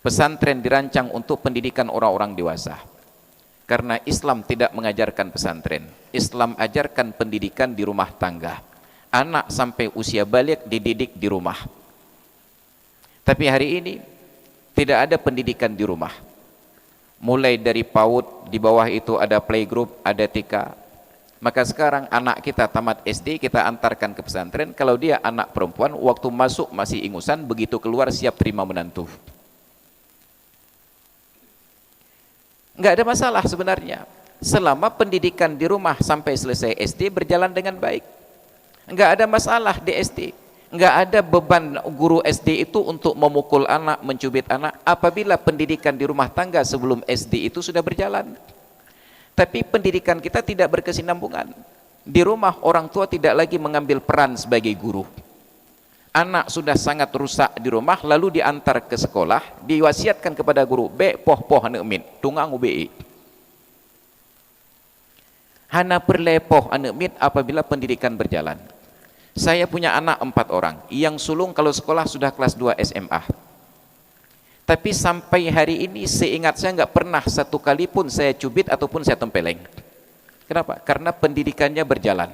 Pesantren dirancang untuk pendidikan orang-orang dewasa. Karena Islam tidak mengajarkan pesantren. Islam ajarkan pendidikan di rumah tangga. Anak sampai usia balik dididik di rumah. Tapi hari ini tidak ada pendidikan di rumah. Mulai dari PAUD, di bawah itu ada playgroup, ada TK. Maka sekarang anak kita tamat SD, kita antarkan ke pesantren. Kalau dia anak perempuan, waktu masuk masih ingusan, begitu keluar siap terima menantu. Enggak ada masalah sebenarnya, selama pendidikan di rumah sampai selesai SD berjalan dengan baik. Enggak ada masalah di SD. Enggak ada beban guru SD itu untuk memukul anak, mencubit anak, apabila pendidikan di rumah tangga sebelum SD itu sudah berjalan. Tapi pendidikan kita tidak berkesinambungan. Di rumah orang tua tidak lagi mengambil peran sebagai guru. Anak sudah sangat rusak di rumah, lalu diantar ke sekolah, diwasiatkan kepada guru, be poh anak mit, tungang ube. Hana perlepoh anak mit apabila pendidikan berjalan. Saya punya anak 4 orang, yang sulung kalau sekolah sudah kelas 2 SMA. Tapi sampai hari ini seingat saya nggak pernah satu kali pun saya cubit ataupun saya tempeleng. Kenapa? Karena pendidikannya berjalan.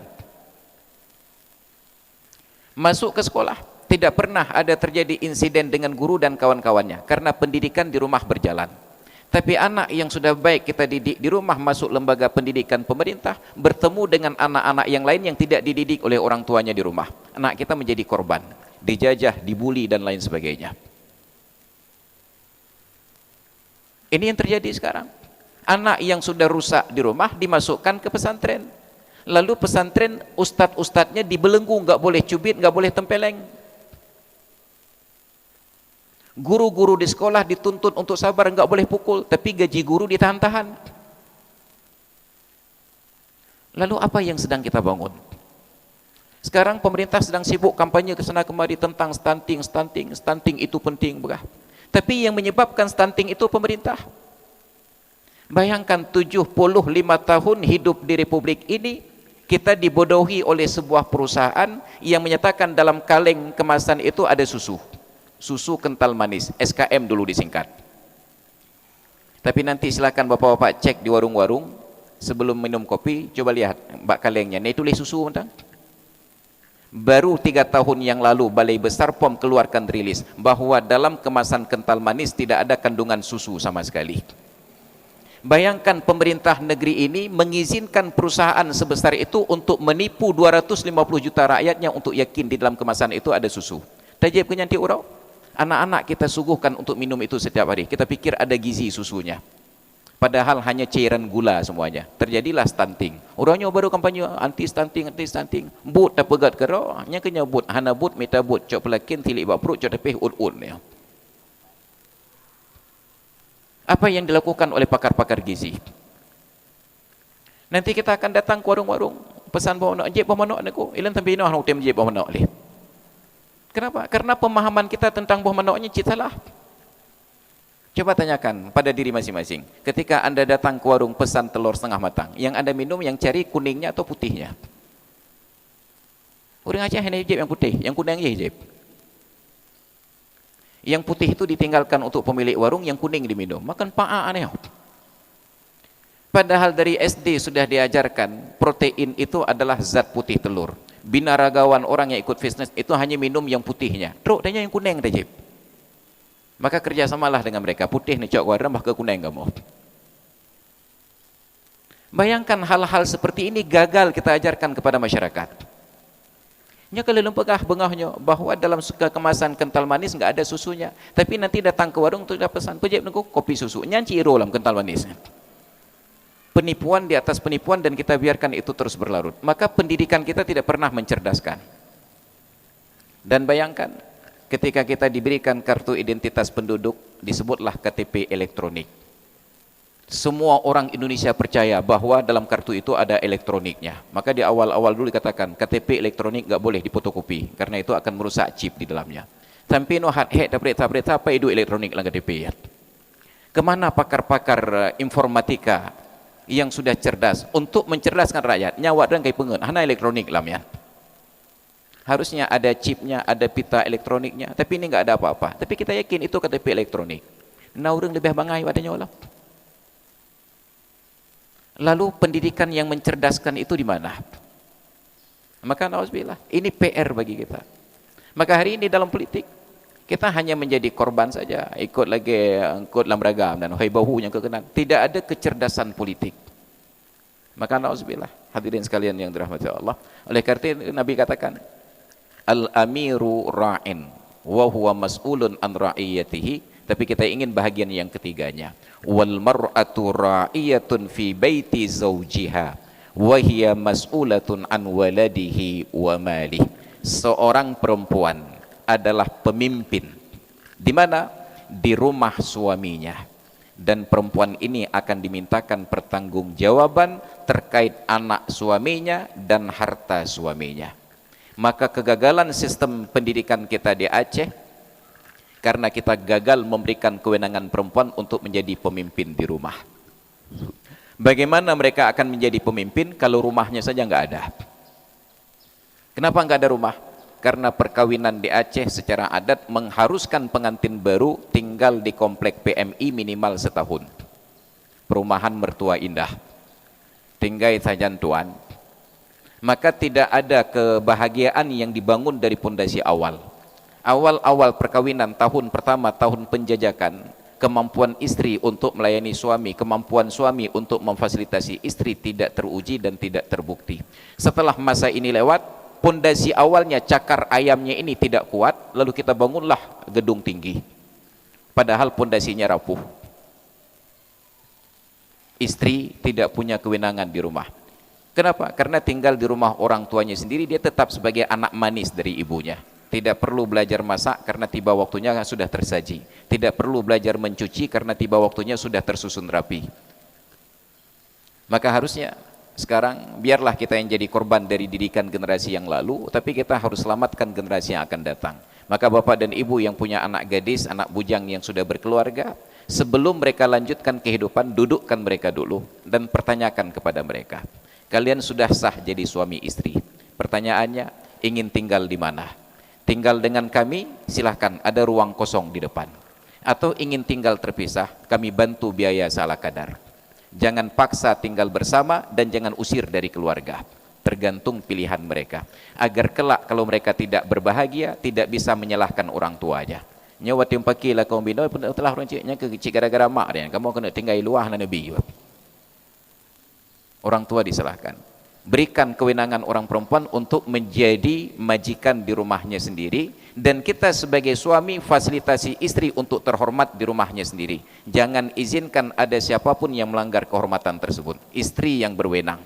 Masuk ke sekolah, tidak pernah ada terjadi insiden dengan guru dan kawan-kawannya, karena pendidikan di rumah berjalan. Tapi anak yang sudah baik kita didik di rumah, masuk lembaga pendidikan pemerintah, bertemu dengan anak-anak yang lain yang tidak dididik oleh orang tuanya di rumah. Anak kita menjadi korban, dijajah, dibuli dan lain sebagainya. Ini yang terjadi sekarang. Anak yang sudah rusak di rumah dimasukkan ke pesantren. Lalu pesantren ustadz-ustadznya dibelenggu, nggak boleh cubit, nggak boleh tempeleng. Guru-guru di sekolah dituntut untuk sabar, nggak boleh pukul, tapi gaji guru ditahan-tahan. Lalu apa yang sedang kita bangun? Sekarang pemerintah sedang sibuk kampanye ke sana kemari tentang stunting itu penting, bukan? Tapi yang menyebabkan stunting itu pemerintah. Bayangkan 75 tahun hidup di Republik ini, kita dibodohi oleh sebuah perusahaan yang menyatakan dalam kaleng kemasan itu ada susu. Susu kental manis, SKM dulu disingkat. Tapi nanti silakan bapak-bapak cek di warung-warung, sebelum minum kopi, coba lihat bak kalengnya, ini tulis susu entang. Baru 3 tahun yang lalu Balai Besar POM keluarkan rilis bahwa dalam kemasan kental manis tidak ada kandungan susu sama sekali. Bayangkan pemerintah negeri ini mengizinkan perusahaan sebesar itu untuk menipu 250 juta rakyatnya untuk yakin di dalam kemasan itu ada susu. Tajib kenyanti urau, anak-anak kita suguhkan untuk minum itu setiap hari, kita pikir ada gizi susunya, padahal hanya cairan gula semuanya. Terjadilah stunting. Orangnya baru kampanye anti stunting. But tak pegat kero, nya kenya but, hana but, meta but, cok pelakin tilik bak perut, cok tepeh ud-ud ya. Apa yang dilakukan oleh pakar-pakar gizi? Nanti kita akan datang ke warung-warung, pesan bawa nak jeb bawa nak aku, ilan tampi noh nak tem jeb bawa nak leh. Kenapa? Karena pemahaman kita tentang bawa naknya cita salah. Coba tanyakan pada diri masing-masing, ketika Anda datang ke warung pesan telur setengah matang, yang Anda minum yang cari kuningnya atau putihnya? Orang Aceh hanya hijab yang putih, yang kuning hijab. Yang putih itu ditinggalkan untuk pemilik warung, yang kuning diminum. Makan pa'a aneh. Padahal dari SD sudah diajarkan protein itu adalah zat putih telur. Binaragawan orang yang ikut fitness itu hanya minum yang putihnya. Truk tanya yang kuning hijab. Maka kerjasamalah dengan mereka, putih nih cok warna bah ke kuning kamu. Bayangkan hal-hal seperti ini gagal kita ajarkan kepada masyarakat. Nya kalau lempegah bengahnya bahwa dalam kemasan kental manis nggak ada susunya, tapi nanti datang ke warung untuk pesan pejep nunggu kopi susu, nyanci iro dalam kental manis. Penipuan di atas penipuan dan kita biarkan itu terus berlarut. Maka pendidikan kita tidak pernah mencerdaskan. Dan bayangkan ketika kita diberikan kartu identitas penduduk, disebutlah KTP elektronik. Semua orang Indonesia percaya bahwa dalam kartu itu ada elektroniknya. Maka di awal-awal dulu dikatakan KTP elektronik nggak boleh difotokopi karena itu akan merusak chip di dalamnya. Tapi no hat tabret apa itu elektronik lang KTP ya. Kemana pakar-pakar informatika yang sudah cerdas untuk mencerdaskan rakyat? Nyawa dan kai pengen hana elektronik lam ya. Harusnya ada chipnya, ada pita elektroniknya, tapi ini nggak ada apa-apa. Tapi kita yakin itu KTP elektronik. Nah orang lebih bangai wadanya olah. Lalu pendidikan yang mencerdaskan itu di mana? Maka nauzubillah, ini PR bagi kita. Maka hari ini dalam politik kita hanya menjadi korban saja, ikut dalam ragam dan hai bahu yang kekenan. Tidak ada kecerdasan politik. Maka nauzubillah, hadirin sekalian yang dirahmati Allah. Oleh karena Nabi katakan, al-amiru ra'in wa huwa mas'ulun an ra'iyatihi. Tapi kita ingin bahagian yang ketiganya. Wal mar'atu ra'iyatun fi baiti zawjiha wa hiya mas'ulatun an waladihi wa malih. Seorang perempuan adalah pemimpin di mana? Di rumah suaminya. Dan perempuan ini akan dimintakan pertanggungjawaban terkait anak suaminya dan harta suaminya. Maka kegagalan sistem pendidikan kita di Aceh karena kita gagal memberikan kewenangan perempuan untuk menjadi pemimpin di rumah. Bagaimana mereka akan menjadi pemimpin kalau rumahnya saja nggak ada? Kenapa nggak ada rumah? Karena perkawinan di Aceh secara adat mengharuskan pengantin baru tinggal di komplek PMI minimal setahun. Perumahan mertua indah. Tinggai sajan tuan. Maka tidak ada kebahagiaan yang dibangun dari pondasi awal. Awal-awal perkawinan, tahun pertama, tahun penjajakan, kemampuan istri untuk melayani suami, kemampuan suami untuk memfasilitasi istri tidak teruji dan tidak terbukti. Setelah masa ini lewat, pondasi awalnya cakar ayamnya ini tidak kuat, lalu kita bangunlah gedung tinggi. Padahal pondasinya rapuh. Istri tidak punya kewenangan di rumah. Kenapa? Karena tinggal di rumah orang tuanya sendiri, dia tetap sebagai anak manis dari ibunya. Tidak perlu belajar masak karena tiba waktunya sudah tersaji. Tidak perlu belajar mencuci karena tiba waktunya sudah tersusun rapi. Maka harusnya sekarang biarlah kita yang jadi korban dari didikan generasi yang lalu, tapi kita harus selamatkan generasi yang akan datang. Maka bapak dan ibu yang punya anak gadis, anak bujang yang sudah berkeluarga, sebelum mereka lanjutkan kehidupan, dudukkan mereka dulu dan pertanyakan kepada mereka, kalian sudah sah jadi suami istri? Pertanyaannya, ingin tinggal di mana? Tinggal dengan kami, silahkan, ada ruang kosong di depan. Atau ingin tinggal terpisah, kami bantu biaya salah kadar. Jangan paksa tinggal bersama dan jangan usir dari keluarga. Tergantung pilihan mereka. Agar kelak kalau mereka tidak berbahagia, tidak bisa menyalahkan orang tuanya. Nyawa tiumpakilah kaum bina, telah ronciknya ke kecil gara-gara mak dia. Kamu kena tinggal luah na Nabi. Orang tua disalahkan. Berikan kewenangan orang perempuan untuk menjadi majikan di rumahnya sendiri, dan kita sebagai suami fasilitasi istri untuk terhormat di rumahnya sendiri. Jangan izinkan ada siapapun yang melanggar kehormatan tersebut. Istri yang berwenang.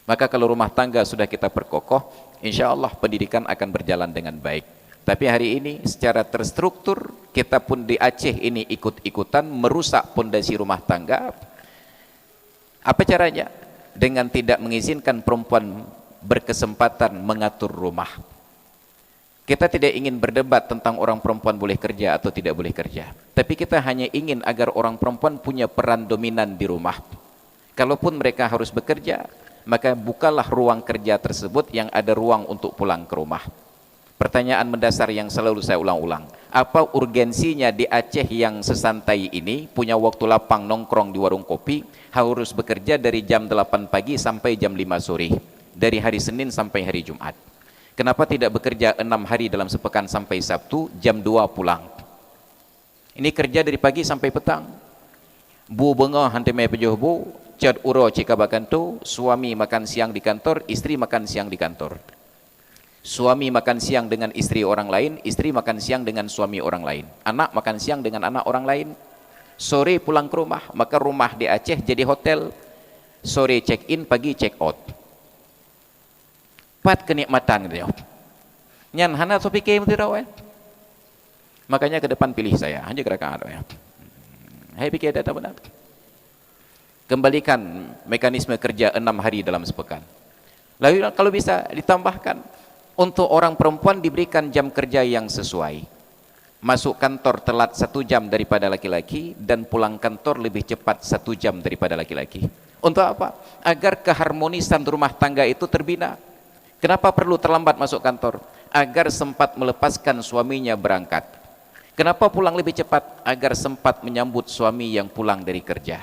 Maka kalau rumah tangga sudah kita perkokoh, insya Allah pendidikan akan berjalan dengan baik. Tapi hari ini secara terstruktur kita pun di Aceh ini ikut-ikutan merusak pondasi rumah tangga. Apa caranya? Dengan tidak mengizinkan perempuan berkesempatan mengatur rumah. Kita tidak ingin berdebat tentang orang perempuan boleh kerja atau tidak boleh kerja. Tapi kita hanya ingin agar orang perempuan punya peran dominan di rumah. Kalaupun mereka harus bekerja, maka bukalah ruang kerja tersebut yang ada ruang untuk pulang ke rumah. Pertanyaan mendasar yang selalu saya ulang-ulang. Apa urgensinya di Aceh yang sesantai ini, punya waktu lapang nongkrong di warung kopi, harus bekerja dari jam 8 pagi sampai jam 5 sore. Dari hari Senin sampai hari Jumat. Kenapa tidak bekerja 6 hari dalam sepekan sampai Sabtu, jam 2 pulang? Ini kerja dari pagi sampai petang. Bu bengah hantai mai pejuh bu, cad uro cikabakan tu, suami makan siang di kantor, istri makan siang di kantor. Suami makan siang dengan istri orang lain, istri makan siang dengan suami orang lain. Anak makan siang dengan anak orang lain. Sore pulang ke rumah, maka rumah di Aceh jadi hotel. Sore check in, pagi check out. 4 kenikmatan gitu ya. Nyan hana so fikir mesti raw. Makanya ke depan pilih saya, hanya gerakan ya. Hai fikir data benar. Kembalikan mekanisme kerja 6 hari dalam sepekan. Lalu kalau bisa ditambahkan untuk orang perempuan diberikan jam kerja yang sesuai. Masuk kantor telat 1 jam daripada laki-laki dan pulang kantor lebih cepat 1 jam daripada laki-laki. Untuk apa? Agar keharmonisan rumah tangga itu terbina. Kenapa perlu terlambat masuk kantor? Agar sempat melepaskan suaminya berangkat. Kenapa pulang lebih cepat? Agar sempat menyambut suami yang pulang dari kerja.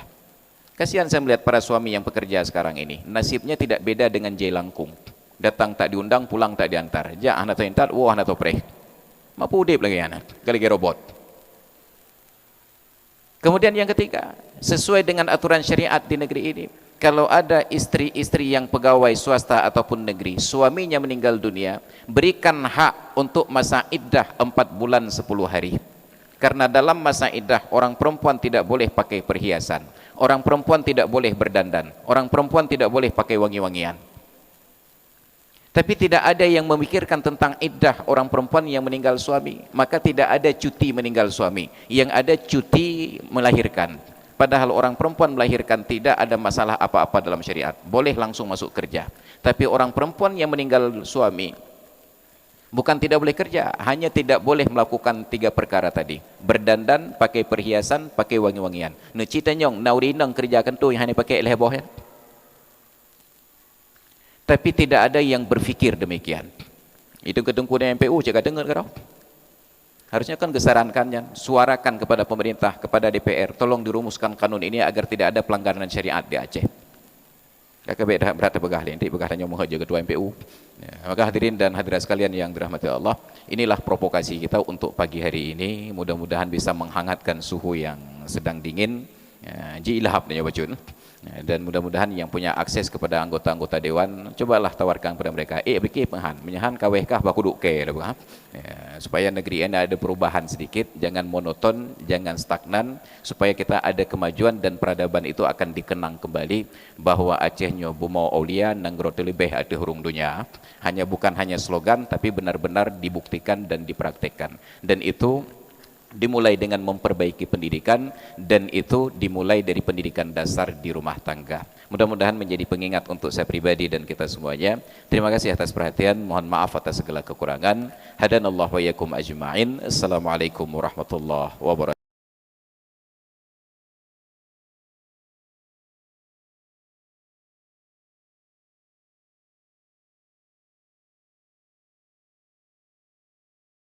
Kasihan saya melihat para suami yang bekerja sekarang ini. Nasibnya tidak beda dengan Jai Langkung. Datang tak diundang, pulang tak diantar. Ja anak tu entar, wah anak tu preh. Mampu udip lagi anak, lagi robot. Kemudian yang ketiga, sesuai dengan aturan syariat di negeri ini, kalau ada istri-istri yang pegawai swasta ataupun negeri, suaminya meninggal dunia, berikan hak untuk masa iddah 4 bulan 10 hari. Karena dalam masa iddah, orang perempuan tidak boleh pakai perhiasan, orang perempuan tidak boleh berdandan, orang perempuan tidak boleh pakai wangi-wangian. Tapi tidak ada yang memikirkan tentang iddah orang perempuan yang meninggal suami, maka tidak ada cuti meninggal suami, yang ada cuti melahirkan. Padahal orang perempuan melahirkan tidak ada masalah apa-apa dalam syariat, boleh langsung masuk kerja. Tapi orang perempuan yang meninggal suami bukan tidak boleh kerja, hanya tidak boleh melakukan 3 perkara tadi: berdandan, pakai perhiasan, pakai wangi-wangian. Nuci tanyong naurinang kerjakan tu yang hanya pakai lehboh ya. Tapi tidak ada yang berfikir demikian. Itu ketengku dengan MPU cakap dengar ke? Harusnya kan kesarankannya, suarakan kepada pemerintah, kepada DPR, tolong dirumuskan kanun ini agar tidak ada pelanggaran syariat di Aceh. Kakak berat begah nanti begah hanya mengajar ketua MPU. Ya, maka hadirin dan hadirat sekalian yang dirahmati Allah, inilah provokasi kita untuk pagi hari ini. Mudah-mudahan bisa menghangatkan suhu yang sedang dingin. Jilahap nih bacun. Dan mudah-mudahan yang punya akses kepada anggota-anggota dewan, cobalah tawarkan kepada mereka, beki penhan, menyahan kawehkah bakuduk ke, supaya negeri ini ada perubahan sedikit, jangan monoton, jangan stagnan, supaya kita ada kemajuan dan peradaban itu akan dikenang kembali, bahwa Acehnya Bumau Aulia Nanggro Telebeh ada hurung dunia, bukan hanya slogan, tapi benar-benar dibuktikan dan dipraktekkan, dan itu dimulai dengan memperbaiki pendidikan, dan itu dimulai dari pendidikan dasar di rumah tangga. Mudah-mudahan menjadi pengingat untuk saya pribadi dan kita semuanya. Terima kasih atas perhatian, mohon maaf atas segala kekurangan. Hadanallahu wa iyyakum ajma'in. Assalamualaikum warahmatullahi wabarakatuh.